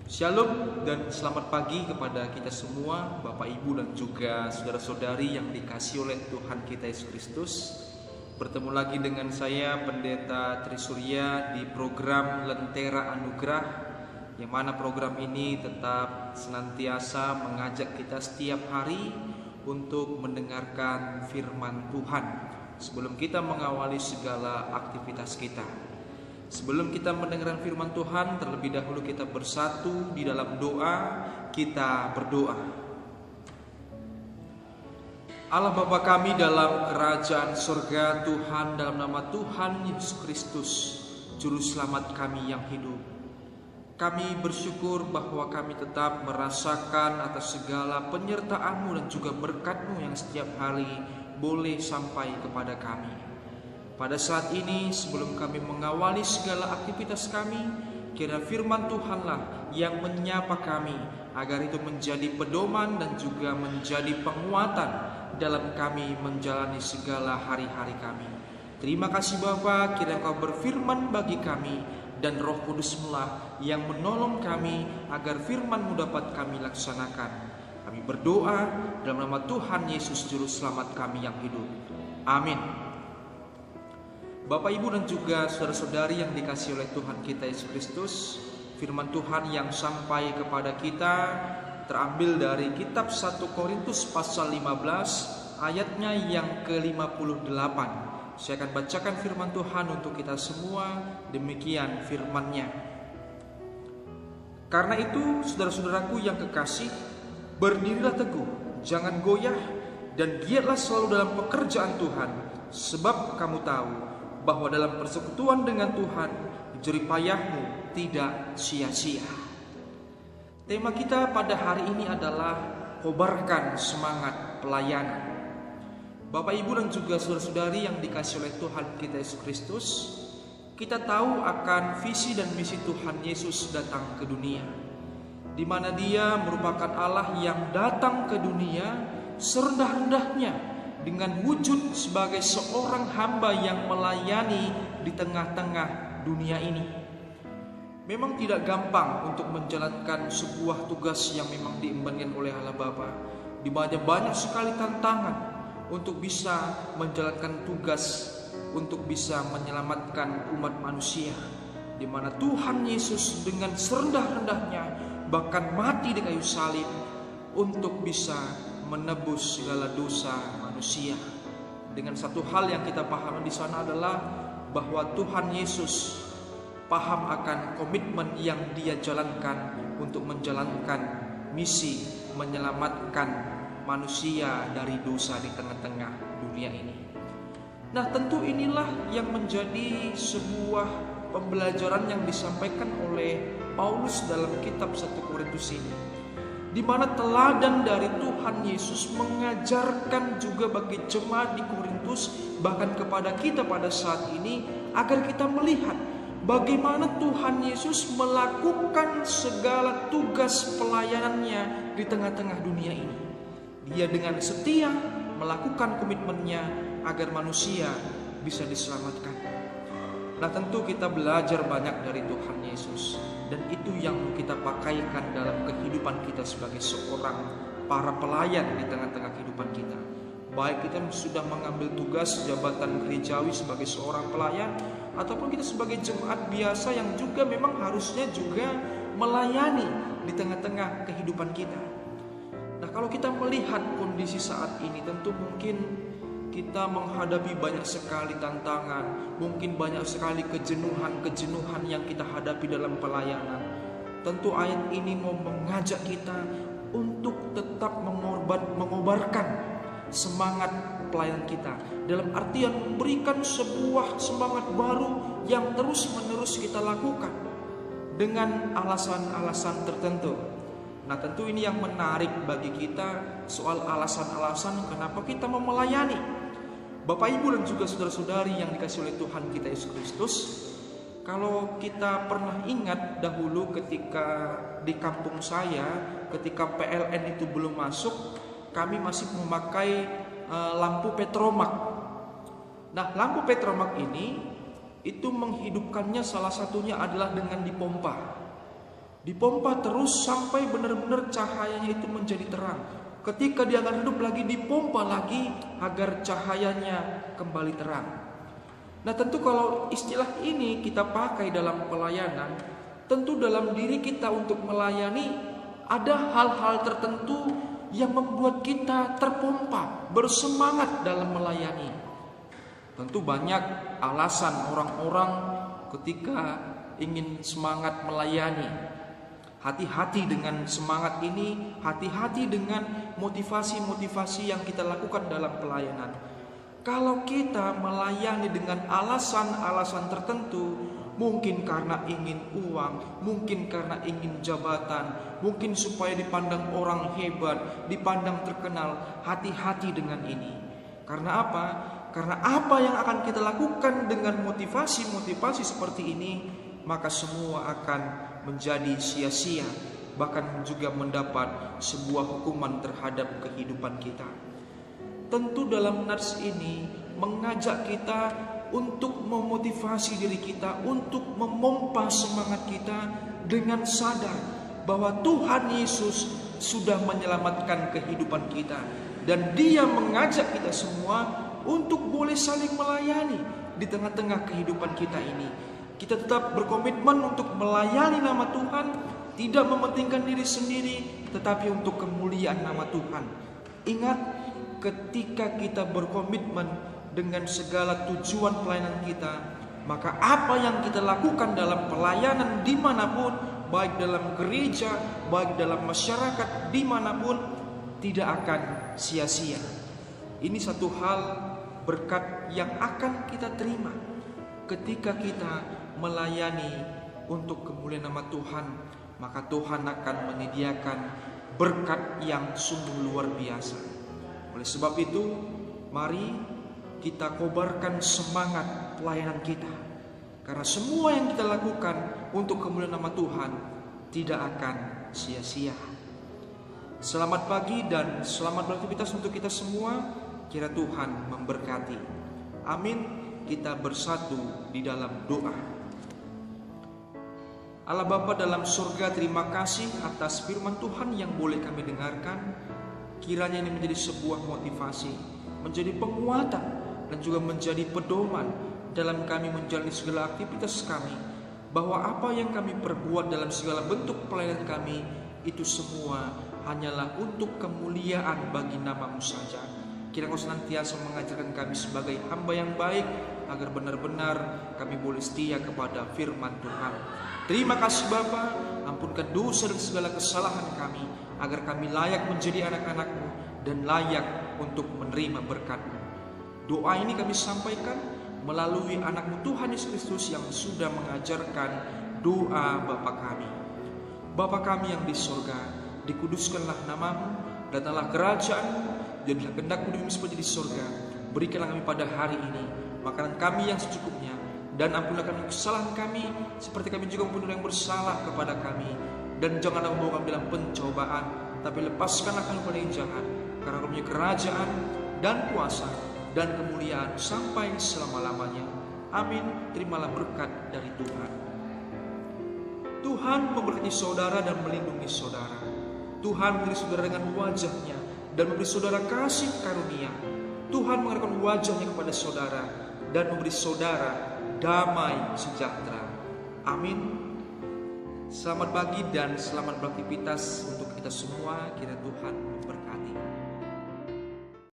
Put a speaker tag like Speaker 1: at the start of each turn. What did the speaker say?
Speaker 1: Shalom dan selamat pagi kepada kita semua, Bapak Ibu dan juga saudara-saudari yang dikasihi oleh Tuhan kita Yesus Kristus. Bertemu lagi dengan saya Pendeta Trisurya di program Lentera Anugerah, yang mana program ini tetap senantiasa mengajak kita setiap hari untuk mendengarkan firman Tuhan sebelum kita mengawali segala aktivitas kita. Sebelum kita mendengarkan firman Tuhan, terlebih dahulu kita bersatu di dalam doa. Kita berdoa. Allah Bapa kami dalam kerajaan surga, Tuhan, dalam nama Tuhan Yesus Kristus, Juru Selamat kami yang hidup, kami bersyukur bahwa kami tetap merasakan atas segala penyertaan-Mu dan juga berkat-Mu yang setiap hari boleh sampai kepada kami. Pada saat ini, sebelum kami mengawali segala aktivitas kami, kiranya firman Tuhanlah yang menyapa kami, agar itu menjadi pedoman dan juga menjadi penguatan dalam kami menjalani segala hari-hari kami. Terima kasih Bapa, kiranya Kau berfirman bagi kami, dan Roh Kudus-Mu yang menolong kami agar firman-Mu dapat kami laksanakan. Kami berdoa dalam nama Tuhan Yesus Juru Selamat kami yang hidup. Amin. Bapak, Ibu dan juga saudara-saudari yang dikasihi oleh Tuhan kita Yesus Kristus, firman Tuhan yang sampai kepada kita terambil dari kitab 1 Korintus pasal 15 ayatnya yang ke-58. Saya akan bacakan firman Tuhan untuk kita semua. Demikian firman-Nya. Karena itu, saudara-saudaraku yang kekasih, berdirilah teguh, jangan goyah, dan giatlah selalu dalam pekerjaan Tuhan, sebab kamu tahu bahwa dalam persekutuan dengan Tuhan, jerih payahmu tidak sia-sia. Tema kita pada hari ini adalah kobarkan semangat pelayanan. Bapak, Ibu dan juga saudara-saudari yang dikasihi oleh Tuhan kita Yesus Kristus, kita tahu akan visi dan misi Tuhan Yesus datang ke dunia, di mana Dia merupakan Allah yang datang ke dunia serendah-rendahnya, dengan wujud sebagai seorang hamba yang melayani di tengah-tengah dunia ini. Memang tidak gampang untuk menjalankan sebuah tugas yang memang diembankan oleh Allah Bapa, di mana banyak sekali tantangan untuk bisa menjalankan tugas, untuk bisa menyelamatkan umat manusia, di mana Tuhan Yesus dengan serendah-rendahnya bahkan mati di kayu salib untuk bisa menebus segala dosa manusia. Dengan satu hal yang kita pahami di sana adalah bahwa Tuhan Yesus paham akan komitmen yang Dia jalankan untuk menjalankan misi menyelamatkan manusia dari dosa di tengah-tengah dunia ini. Nah, tentu inilah yang menjadi sebuah pembelajaran yang disampaikan oleh Paulus dalam kitab 1 Korintus ini, di mana teladan dari Tuhan Yesus mengajarkan juga bagi jemaat di Korintus, bahkan kepada kita pada saat ini, agar kita melihat bagaimana Tuhan Yesus melakukan segala tugas pelayanannya di tengah-tengah dunia ini. Dia dengan setia melakukan komitmennya agar manusia bisa diselamatkan. Nah, tentu kita belajar banyak dari Tuhan Yesus, dan itu yang kita pakaikan dalam kehidupan kita sebagai seorang para pelayan di tengah-tengah kehidupan kita. Baik kita sudah mengambil tugas jabatan gerejawi sebagai seorang pelayan, ataupun kita sebagai jemaat biasa yang juga memang harusnya juga melayani di tengah-tengah kehidupan kita. Nah, kalau kita melihat kondisi saat ini, tentu mungkin kita menghadapi banyak sekali tantangan, mungkin banyak sekali kejenuhan yang kita hadapi dalam pelayanan. Tentu ayat ini mau mengajak kita untuk tetap mengobarkan semangat pelayanan kita, dalam artian memberikan sebuah semangat baru yang terus-menerus kita lakukan dengan alasan-alasan tertentu. Nah, tentu ini yang menarik bagi kita, soal alasan-alasan kenapa kita mau melayani. Bapak, Ibu dan juga saudara-saudari yang dikasihi oleh Tuhan kita Yesus Kristus, kalau kita pernah ingat dahulu ketika di kampung saya, ketika PLN itu belum masuk, kami masih memakai lampu petromak. Nah, lampu petromak ini itu menghidupkannya salah satunya adalah dengan dipompa. Dipompa terus sampai benar-benar cahayanya itu menjadi terang. Ketika dia akan redup lagi, dipompa lagi agar cahayanya kembali terang. Nah, tentu kalau istilah ini kita pakai dalam pelayanan, tentu dalam diri kita untuk melayani ada hal-hal tertentu yang membuat kita terpompa, bersemangat dalam melayani. Tentu banyak alasan orang-orang ketika ingin semangat melayani. Hati-hati dengan semangat ini, hati-hati dengan motivasi-motivasi yang kita lakukan dalam pelayanan. Kalau kita melayani dengan alasan-alasan tertentu, mungkin karena ingin uang, mungkin karena ingin jabatan, mungkin supaya dipandang orang hebat, dipandang terkenal, hati-hati dengan ini. Karena apa? Karena apa yang akan kita lakukan dengan motivasi-motivasi seperti ini, maka semua akan menjadi sia-sia, bahkan juga mendapat sebuah hukuman terhadap kehidupan kita. Tentu dalam nats ini mengajak kita untuk memotivasi diri kita, untuk memompa semangat kita dengan sadar bahwa Tuhan Yesus sudah menyelamatkan kehidupan kita, dan Dia mengajak kita semua untuk boleh saling melayani di tengah-tengah kehidupan kita ini. Kita tetap berkomitmen untuk melayani nama Tuhan, tidak mementingkan diri sendiri, tetapi untuk kemuliaan nama Tuhan. Ingat, ketika kita berkomitmen dengan segala tujuan pelayanan kita, maka apa yang kita lakukan dalam pelayanan dimanapun, baik dalam gereja, baik dalam masyarakat, dimanapun, tidak akan sia-sia. Ini satu hal berkat yang akan kita terima ketika kita melayani untuk kemuliaan nama Tuhan. Maka Tuhan akan menyediakan berkat yang sungguh luar biasa. Oleh sebab itu, mari kita kobarkan semangat pelayanan kita, karena semua yang kita lakukan untuk kemuliaan nama Tuhan tidak akan sia-sia. Selamat pagi dan selamat beraktivitas untuk kita semua. Kira Tuhan memberkati. Amin. Kita bersatu di dalam doa. Allah Bapa dalam surga, terima kasih atas firman Tuhan yang boleh kami dengarkan. Kiranya ini menjadi sebuah motivasi, menjadi penguatan, dan juga menjadi pedoman dalam kami menjalani segala aktivitas kami, bahwa apa yang kami perbuat dalam segala bentuk pelayanan kami, itu semua hanyalah untuk kemuliaan bagi nama-Mu saja. Kiranya Kau senantiasa mengajarkan kami sebagai hamba yang baik, agar benar-benar kami boleh setia kepada firman Tuhan. Terima kasih Bapa, ampunkan dosa dan segala kesalahan kami, agar kami layak menjadi anak-anak-Mu dan layak untuk menerima berkat-Mu. Doa ini kami sampaikan melalui anak-Mu Tuhan Yesus Kristus yang sudah mengajarkan doa Bapa kami. Bapa kami yang di surga, dikuduskanlah nama-Mu, datanglah kerajaan-Mu, jadilah kehendak-Mu di bumi seperti di surga. Berikanlah kami pada hari ini makanan kami yang secukupnya, dan ampunilah kami kesalahan kami, seperti kami juga mengampuni yang bersalah kepada kami. Dan janganlah membawa kami dalam pencobaan, tapi lepaskanlah kami dari yang jahat, karena Kau punya kerajaan dan kuasa dan kemuliaan sampai selama-lamanya. Amin. Terimalah berkat dari Tuhan. Tuhan memberkati saudara dan melindungi saudara. Tuhan memberi saudara dengan wajah-Nya dan memberi saudara kasih karunia. Tuhan mengarahkan wajah-Nya kepada saudara dan memberi saudara damai sejahtera. Amin. Selamat pagi dan selamat beraktivitas untuk kita semua. Kiranya Tuhan memberkati.